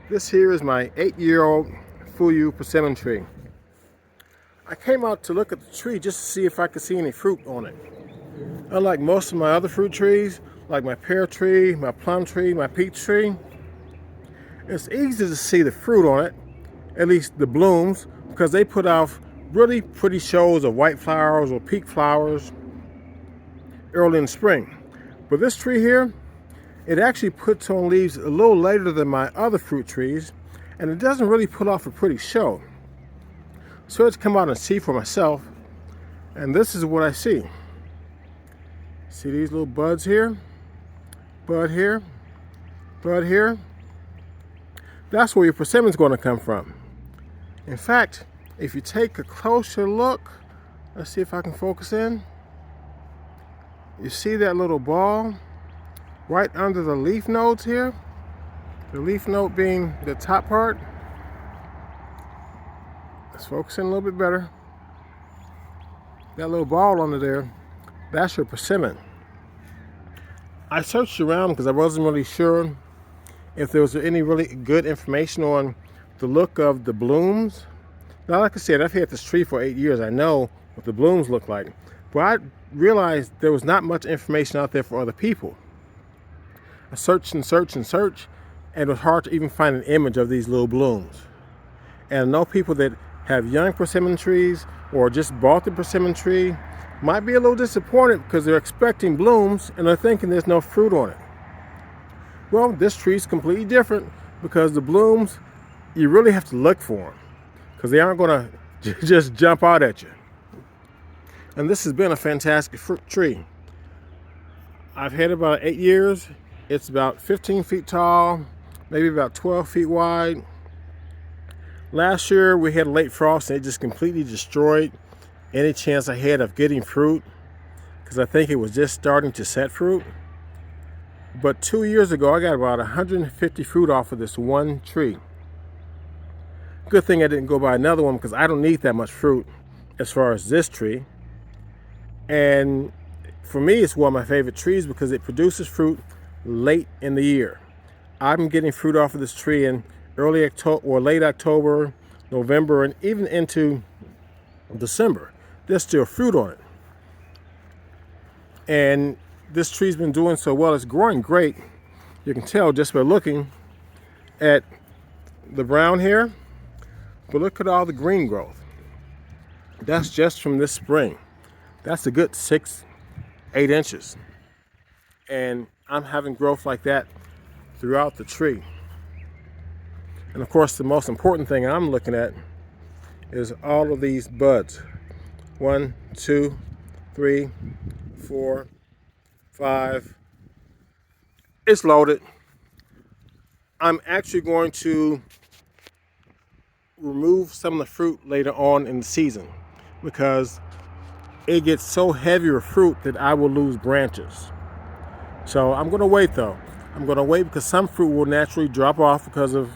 This here is my 8-year-old Fuyu persimmon tree. I came out to look at the tree just to see if I could see any fruit on it. Unlike most of my other fruit trees, like my pear tree, my plum tree, my peach tree, it's easy to see the fruit on it, at least the blooms, because they put off really pretty shows of white flowers or pink flowers early in spring. But this tree here, it actually puts on leaves a little later than my other fruit trees, and it doesn't really put off a pretty show. So let's come out and see for myself, and this is what I see. See these little buds here? Bud here, bud here. That's where your persimmon's going to come from. In fact, if you take a closer look, let's see if I can focus in. You see that little ball right under the leaf nodes here? The leaf node being the top part. Let's focus in a little bit better. That little ball under there, that's your persimmon. I searched around because I wasn't really sure if there was any really good information on the look of the blooms. Now, like I said, I've had this tree for 8 years. I know what the blooms look like. But I realized there was not much information out there for other people. I searched and searched and searched, and it was hard to even find an image of these little blooms. And I know people that have young persimmon trees or just bought the persimmon tree might be a little disappointed because they're expecting blooms and they're thinking there's no fruit on it. Well, this tree is completely different because the blooms, you really have to look for them because they aren't going to just jump out at you. And this has been a fantastic fruit tree. I've had it about 8 years. It's about 15 feet tall, maybe about 12 feet wide. Last year we had a late frost and it just completely destroyed any chance I had of getting fruit because I think it was just starting to set fruit. But 2 years ago I got about 150 fruit off of this one tree. Good thing I didn't go buy another one because I don't need that much fruit as far as this tree. And for me, it's one of my favorite trees because it produces fruit late in the year. I'm getting fruit off of this tree in early October or late October, November, and even into December. There's still fruit on it. And this tree's been doing so well. It's growing great. You can tell just by looking at the brown here, but look at all the green growth. That's just from this spring. That's a good 6-8 inches. And I'm having growth like that throughout the tree. And of course, the most important thing I'm looking at is all of these buds. 1, 2, 3, 4, 5. It's loaded. I'm actually going to remove some of the fruit later on in the season because it gets so heavy with fruit that I will lose branches. So I'm going to wait though. I'm going to wait because some fruit will naturally drop off because of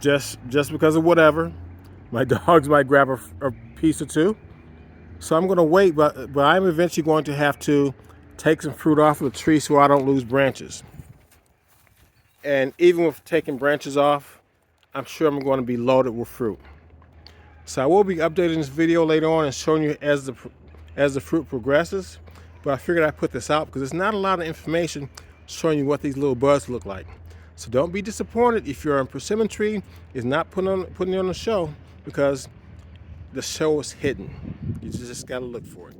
just because of whatever. My dogs might grab a piece or two. So I'm going to wait, but I'm eventually going to have to take some fruit off of the tree so I don't lose branches. And even with taking branches off, I'm sure I'm going to be loaded with fruit. So I will be updating this video later on and showing you as the fruit progresses. But I figured I'd put this out because there's not a lot of information showing you what these little buds look like. So don't be disappointed if your persimmon tree is not putting on a show because the show is hidden. You just got to look for it.